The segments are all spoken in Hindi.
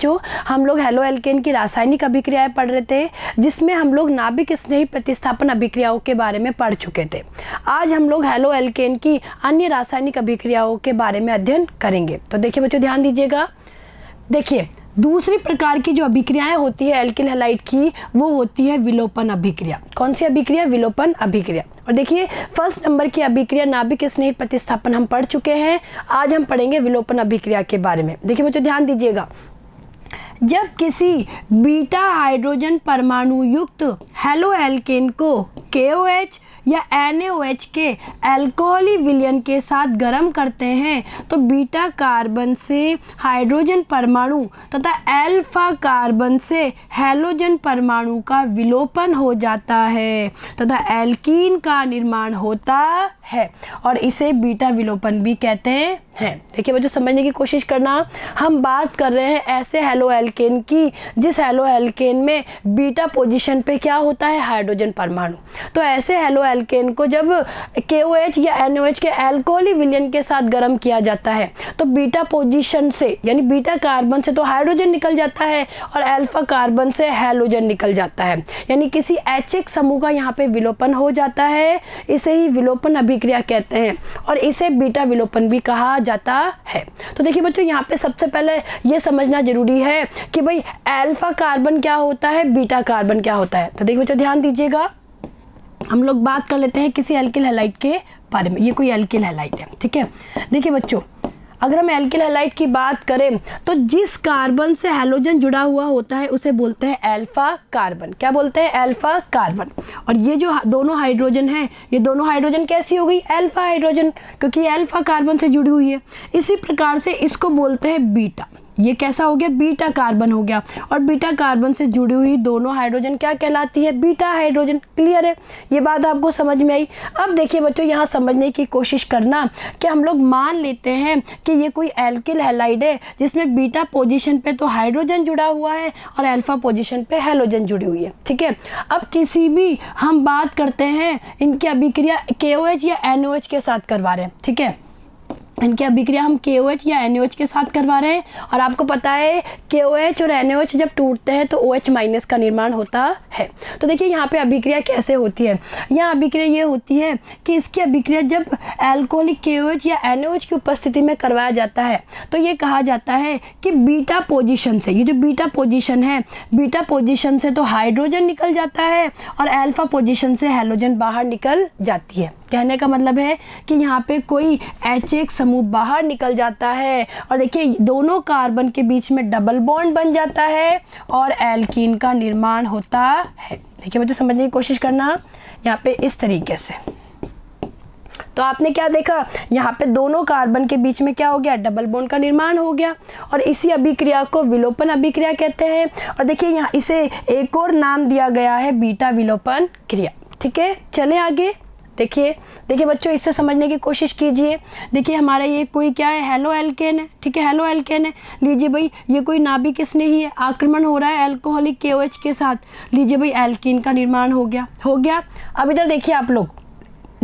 बच्चों हम लोग हैलो एल्केन की रासायनिक अभिक्रियाएं पढ़ रहे थे, जिसमें हम लोग नाभिक स्नेही प्रतिस्थापन अभिक्रियाओं के बारे में पढ़ चुके थे। आज हम लोग हैलो एल्केन की अन्य रासायनिक अभिक्रियाओं के बारे में अध्ययन करेंगे। तो देखिए बच्चों, ध्यान दीजिएगा। देखिए, दूसरी प्रकार की जो अभिक्रियाएं होती है एल्किल हैलाइड की, वो होती है विलोपन अभिक्रिया। कौन सी अभिक्रिया? विलोपन अभिक्रिया। और देखिए, फर्स्ट नंबर की अभिक्रिया नाभिक स्नेही प्रतिस्थापन हम पढ़ चुके हैं। आज हम पढ़ेंगे विलोपन अभिक्रिया के बारे में। देखिए बच्चों, ध्यान दीजिएगा। जब किसी बीटा हाइड्रोजन परमाणु युक्त हैलो एल्केन को KOH या NaOH के अल्कोहली विलयन के साथ गर्म करते हैं तो बीटा कार्बन से हाइड्रोजन परमाणु तथा अल्फा कार्बन से हैलोजन परमाणु का विलोपन हो जाता है तथा एल्कीन का निर्माण होता है और इसे बीटा विलोपन भी कहते हैं। देखिए बच्चों, समझने की कोशिश करना। हम बात कर रहे हैं ऐसे हैलो एल्केन की जिस हैलो एल्केन में बीटा पोजीशन पे क्या होता है? हाइड्रोजन परमाणु। तो ऐसे हैलो एल्केन को जब KOH या NaOH के अल्कोहली विलयन के साथ गर्म किया जाता है तो बीटा पोजीशन से यानी बीटा कार्बन से तो हाइड्रोजन निकल जाता है और अल्फा कार्बन से हैलोजन निकल जाता है, यानी किसी HX समूह का यहाँ पे विलोपन हो जाता है। इसे ही विलोपन अभिक्रिया कहते हैं और इसे बीटा विलोपन भी कहा जाता है। तो देखिए बच्चों, यहाँ पे सबसे पहले ये समझना जरूरी है कि भाई अल्फा कार्बन क्या होता है, बीटा कार्बन क्या होता है। तो देखिए बच्चों, ध्यान दीजिएगा। हम लोग बात कर लेते हैं किसी एल्किल हैलाइड के बारे में। ये कोई एल्किल हैलाइड है, ठीक है। देखिए बच्चों, अगर हम एल्किल हैलाइड की बात करें तो जिस कार्बन से हैलोजन जुड़ा हुआ होता है उसे बोलते हैं अल्फा कार्बन। क्या बोलते हैं? Alpha carbon. और ये जो दोनों हाइड्रोजन हैं, ये दोनों हाइड्रोजन कैसी हो गई? अल्फा हाइड्रोजन, क्योंकि अल्फा कार्बन से जुड़ी हुई है। इसी प्रकार से इसको बोलते हैं बीटा। ये कैसा हो गया? बीटा कार्बन हो गया। और बीटा कार्बन से जुड़ी हुई दोनों हाइड्रोजन क्या कहलाती है? Beta hydrogen. क्लियर है? ये बात आपको समझ में आई। अब देखिए बच्चों, यहाँ समझने की कोशिश करना कि हम लोग मान लेते हैं कि ये कोई एल्किल हैलाइड है जिसमें बीटा पोजीशन पे तो हाइड्रोजन जुड़ा हुआ है और अल्फा पोजीशन पे हैलोजन जुड़ी हुई है, ठीक है। अब किसी भी हम बात करते हैं इनकी अभिक्रिया KOH या NaOH के साथ करवा रहे हैं, ठीक है। इनकी अभिक्रिया हम KOH या NaOH के साथ करवा रहे हैं और आपको पता है KOH और NaOH जब टूटते हैं तो OH- का निर्माण होता है। तो देखिए यहाँ पे अभिक्रिया कैसे होती है। यहाँ अभिक्रिया ये होती है कि इसकी अभिक्रिया जब अल्कोहलिक KOH या NaOH की उपस्थिति में करवाया जाता है तो ये कहा जाता है कि बीटा पोजीशन से, ये जो बीटा पोजीशन है, बीटा पोजीशन से तो हाइड्रोजन निकल जाता है और अल्फा पोजीशन से हैलोजन बाहर निकल जाती है। कहने का मतलब है कि यहाँ पे कोई HX समूह बाहर निकल जाता है और देखिए दोनों कार्बन के बीच में डबल बॉन्ड बन जाता है और एल्कीन का निर्माण होता है। देखिए बच्चों, समझने की कोशिश करना यहाँ पे इस तरीके से। तो आपने क्या देखा? यहाँ पे दोनों कार्बन के बीच में क्या हो गया? डबल बॉन्ड का निर्माण हो गया और इसी अभिक्रिया को विलोपन अभिक्रिया कहते हैं। और देखिए यहाँ इसे एक और नाम दिया गया है बीटा विलोपन क्रिया, ठीक है। चले आगे। देखिए बच्चों, इससे समझने की कोशिश कीजिए। देखिए हमारा ये कोई क्या है? हैलो एल्केन है, ठीक है। हैलो एल्केन है। लीजिए भाई, ये कोई नाभिक स्नेही है, आक्रमण हो रहा है अल्कोहलिक KOH के साथ। लीजिए भाई, एल्कीन का निर्माण हो गया। अब इधर देखिए आप लोग,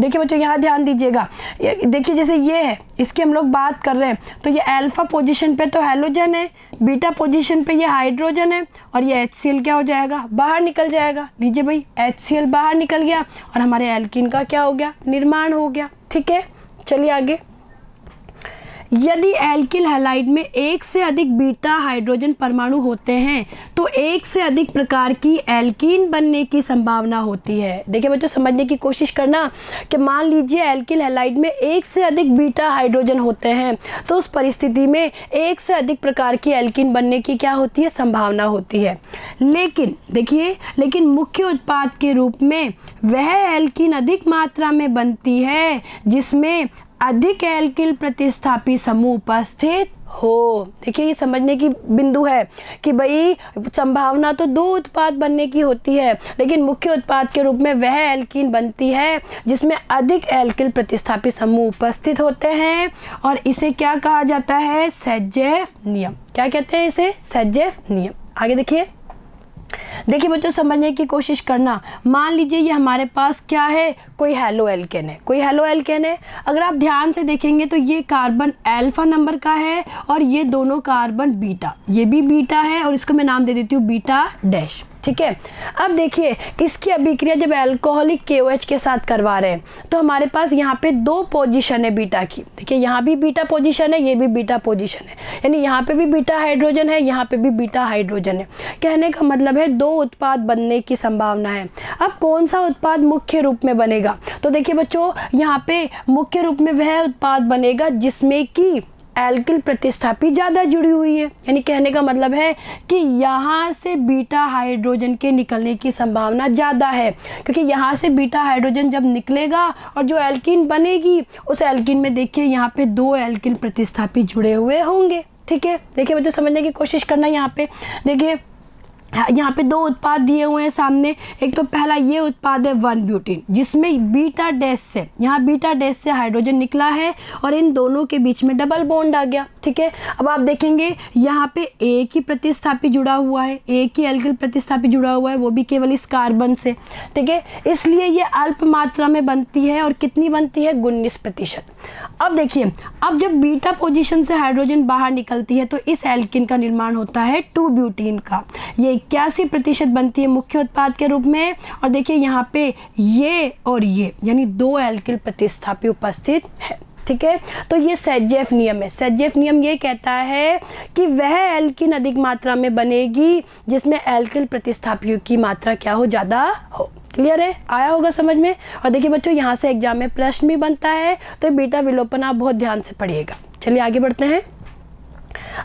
देखिए बच्चों यहाँ ध्यान दीजिएगा। देखिए जैसे ये है, इसकी हम लोग बात कर रहे हैं तो ये अल्फा पोजीशन पे तो हैलोजन है, बीटा पोजीशन पे ये हाइड्रोजन है और ये HCl क्या हो जाएगा? बाहर निकल जाएगा। लीजिए भाई, HCl बाहर निकल गया और हमारे एल्कीन का क्या हो गया? निर्माण हो गया, ठीक है। चलिए आगे। यदि एल्किल हैलाइड में एक से अधिक बीटा हाइड्रोजन परमाणु होते हैं तो एक से अधिक प्रकार की एल्कीन बनने की संभावना होती है। देखिए बच्चों, समझने की कोशिश करना कि मान लीजिए एल्किल हैलाइड में एक से अधिक बीटा हाइड्रोजन होते हैं तो उस परिस्थिति में एक से अधिक प्रकार की एल्कीन बनने की क्या होती है? संभावना होती है। लेकिन मुख्य उत्पाद के रूप में वह एल्कीन अधिक मात्रा में बनती है जिसमें अधिक एल्किल प्रतिस्थापी समूह उपस्थित हो। देखिए ये समझने की बिंदु है कि भाई संभावना तो दो उत्पाद बनने की होती है लेकिन मुख्य उत्पाद के रूप में वह एल्कीन बनती है जिसमें अधिक एल्किल प्रतिस्थापी समूह उपस्थित होते हैं और इसे क्या कहा जाता है? सेजेफ नियम। क्या कहते हैं इसे? सेजेफ नियम। आगे देखिए, देखिए बच्चों, समझने की कोशिश करना। मान लीजिए ये हमारे पास क्या है, कोई हेलो एल्केन है, कोई हेलो एल्केन है। अगर आप ध्यान से देखेंगे तो ये कार्बन अल्फा नंबर का है और ये दोनों कार्बन बीटा, ये भी बीटा है और इसको मैं नाम दे देती हूँ बीटा डैश। ठीक है, अब देखिए इसकी अभिक्रिया जब अल्कोहलिक KOH के साथ करवा रहे हैं तो हमारे पास यहाँ पे 2 पोजीशन है बीटा की। देखिए यहाँ भी बीटा पोजीशन है, ये भी बीटा पोजीशन है, यानी यहाँ पे भी बीटा हाइड्रोजन है, यहाँ पे भी बीटा हाइड्रोजन है। कहने का मतलब है 2 उत्पाद बनने की संभावना है। अब कौन सा उत्पाद मुख्य रूप में बनेगा, तो देखिए बच्चों यहाँ पे मुख्य रूप में वह उत्पाद बनेगा जिसमें कि एल्किल प्रतिस्थापी ज़्यादा जुड़ी हुई है। यानी कहने का मतलब है कि यहाँ से बीटा हाइड्रोजन के निकलने की संभावना ज़्यादा है, क्योंकि यहाँ से बीटा हाइड्रोजन जब निकलेगा और जो एल्कीन बनेगी उस एल्कीन में देखिए यहाँ पे 2 एल्किल प्रतिस्थापी जुड़े हुए होंगे। ठीक है, देखिए बच्चों समझने की कोशिश करना। यहाँ पे देखिए यहाँ पे 2 उत्पाद दिए हुए हैं सामने। एक तो पहला ये उत्पाद है 1 ब्यूटीन, जिसमें बीटा डैश से, यहाँ बीटा डैश से हाइड्रोजन निकला है और इन दोनों के बीच में डबल बॉन्ड आ गया। ठीक है, अब आप देखेंगे यहाँ पे एक ही प्रतिस्थापी जुड़ा हुआ है, एक ही एल्किल प्रतिस्थापी जुड़ा हुआ है, वो भी केवल इस कार्बन से। ठीक है, इसलिए ये अल्प मात्रा में बनती है और कितनी बनती है, 19%। अब देखिए, अब जब बीटा पोजीशन से हाइड्रोजन बाहर निकलती है तो इस एल्किन का निर्माण होता है 2 ब्यूटीन का। ये 81% बनती है मुख्य उत्पाद के रूप में। और देखिए यहाँ पे ये और ये यानी 2 एल्किल प्रतिस्थापी उपस्थित है। ठीक है, तो ये सेजेफ नियम है। सेजेफ नियम ये कहता है कि वह एल्किन अधिक मात्रा में बनेगी जिसमें एल्किल प्रतिस्थापियों की मात्रा क्या हो, ज़्यादा हो। क्लियर है, आया होगा समझ में। और देखिए बच्चों यहाँ से एग्जाम में प्रश्न भी बनता है, तो बीटा विलोपन आप बहुत ध्यान से पढ़िएगा। चलिए आगे बढ़ते हैं।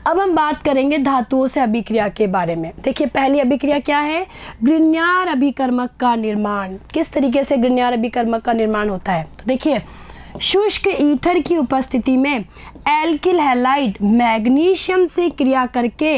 अब हम बात करेंगे धातुओं से अभिक्रिया के बारे में। देखिए पहली अभिक्रिया क्या है, ग्रिग्नार्ड अभिकर्मक का निर्माण। किस तरीके से ग्रिग्नार्ड अभिकर्मक का निर्माण होता है, तो देखिए शुष्क ईथर की उपस्थिति में एल्किल हैलाइड मैग्नीशियम से क्रिया करके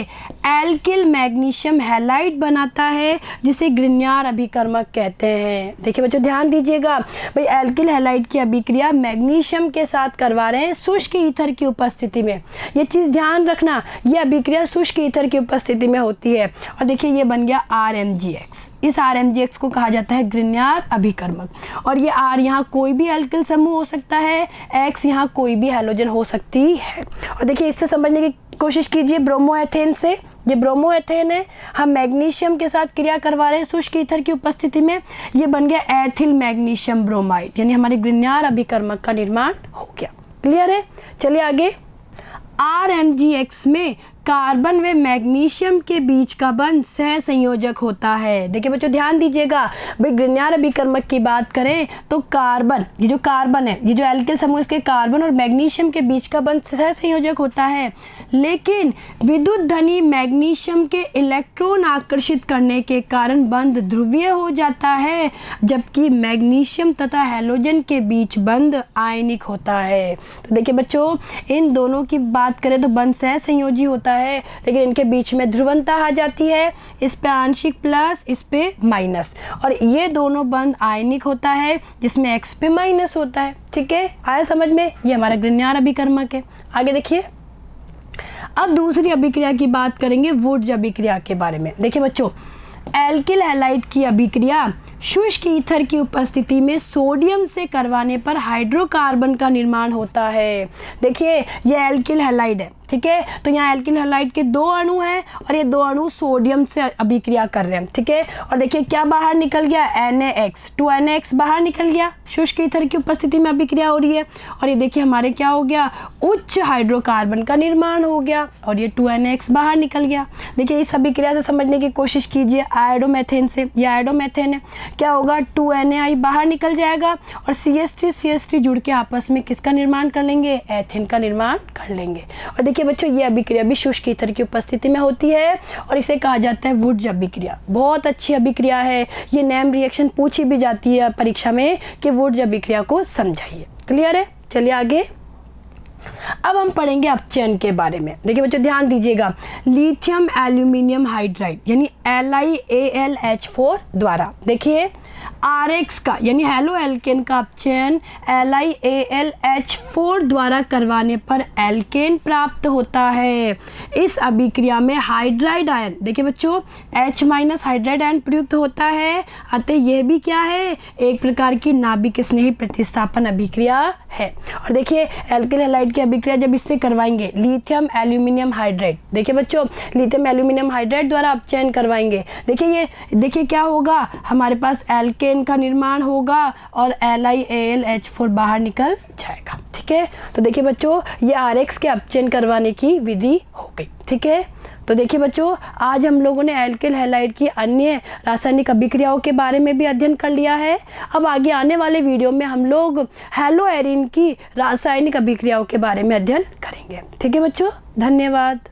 एल्किल मैग्नीशियम हैलाइड बनाता है, जिसे ग्रिग्नार्ड अभिकर्मक कहते हैं। देखिए बच्चों ध्यान दीजिएगा, भाई एल्किल हैलाइड की अभिक्रिया मैग्नीशियम के साथ करवा रहे हैं शुष्क ईथर की उपस्थिति में। ये चीज़ ध्यान रखना, ये अभिक्रिया शुष्क ईथर की उपस्थिति में होती है। और देखिए ये बन गया RMgX। इस RMgX को कहा जाता है ग्रिग्नार्ड अभिकर्मक। और ये R यहाँ कोई भी एल्किल समूह हो सकता है, X यहाँ कोई भी हैलोजन हो सकती है। और देखिए इससे समझने की कोशिश कीजिए, ब्रोमोएथेन से, ये ब्रोमोएथेन है, हम मैग्नीशियम के साथ क्रिया करवा रहे हैं शुष्क ईथर की उपस्थिति में, ये बन गया एथिल मैग्नीशियम ब्रोमाइड, यानी हमारे ग्रिग्नार्ड अभिकर्मक का निर्माण हो गया। क्लियर है, चलिए आगे। RMgX में कार्बन व मैग्नीशियम के बीच का बंध सहसंयोजक होता है। देखिए बच्चों ध्यान दीजिएगा, भाई ग्रिग्नार्ड अभिकर्मक की बात करें तो कार्बन, ये जो कार्बन है, ये जो एल्किल समूह, इसके कार्बन और मैग्नीशियम के बीच का बंध सहसंयोजक होता है। लेकिन विद्युत धनी मैग्नीशियम के इलेक्ट्रॉन आकर्षित करने के कारण बंध ध्रुवीय हो जाता है, जबकि मैग्नीशियम तथा हैलोजन के बीच बंध आयनिक होता है। तो देखिए बच्चों, इन दोनों की बात करें तो बंध सहसंयोजी होता है, लेकिन इनके बीच में ध्रुवणता आ जाती है, इस पे आंशिक प्लस, इस पे माइनस, और ये दोनों बंध आयनिक होता है जिसमें X पे माइनस होता है। ठीक है, आया समझ में, ये हमारा ग्रिग्नार्ड अभिकर्मक है। आगे देखिए, अब दूसरी अभिक्रिया की बात करेंगे, वुड्स अभिक्रिया के बारे में। देखिए बच्चों, एल्किल हैलाइड की अभिक्रिया शुष्क ईथर की उपस्थिति में सोडियम से करवाने पर हाइड्रोकार्बन का निर्माण होता है। देखिए ये एल्किल हैलाइड है, ठीक है, तो यहाँ एल्किल हैलाइड के 2 अणु हैं और ये 2 अणु सोडियम से अभिक्रिया कर रहे हैं। ठीक है, और देखिए क्या बाहर निकल गया, NaX, 2NaX बाहर निकल गया, शुष्क ईथर की उपस्थिति में अभिक्रिया हो रही है। और ये देखिए हमारे क्या हो गया, उच्च हाइड्रोकार्बन का निर्माण हो गया और ये 2NaX बाहर निकल गया। देखिए इस अभिक्रिया से समझने की कोशिश कीजिए, आयोडोमेथेन से, ये आयोडोमेथेन है, क्या होगा, 2Na बाहर निकल जाएगा और CH3 जुड़ के आपस में किसका निर्माण कर लेंगे, एथेन का निर्माण कर लेंगे। और देखिए बच्चों, ये अभिक्रिया भी शुष्क ईथर की उपस्थिति में होती है और इसे कहा जाता है वुड्स अभिक्रिया। बहुत अच्छी अभिक्रिया है, ये नेम रिएक्शन पूछी भी जाती है परीक्षा में कि वुड्स अभिक्रिया को समझाइए। क्लियर है, चलिए आगे। अब हम पढ़ेंगे अपचयन के बारे में। देखिए बच्चों ध्यान दीजिएगा, लिथियम एल्यूमिनियम हाइड्राइड यानी LiAlH4 द्वारा, देखिए RX का यानी हेलो एल्केन का अपचयन LiAlH4 द्वारा करवाने पर एल्केन प्राप्त होता है। इस अभिक्रिया में हाइड्राइड आयन, देखिए बच्चों H- हाइड्राइड आयन प्रयुक्त होता है, अतः यह भी क्या है, एक प्रकार की नाभिक स्नेही प्रतिस्थापन अभिक्रिया है। और देखिए एल्किल हैलाइड की अभिक्रिया जब इससे करवाएंगे लिथियम एल्यूमिनियम हाइड्राइड, देखिए बच्चों लिथियम एल्यूमिनियम हाइड्राइड द्वारा अपचयन करवाएंगे, देखिए क्या होगा, हमारे पास एल्केन का निर्माण होगा और LiAlH4 बाहर निकल जाएगा। ठीक है, तो देखिए बच्चों ये RX के अपचयन करवाने की विधि हो गई। ठीक है, तो देखिए बच्चों आज हम लोगों ने एल्किल हैलाइड की अन्य रासायनिक अभिक्रियाओं के बारे में भी अध्ययन कर लिया है। अब आगे आने वाले वीडियो में हम लोग हैलो एरीन की रासायनिक अभिक्रियाओं के बारे में अध्ययन करेंगे। ठीक है बच्चों, धन्यवाद।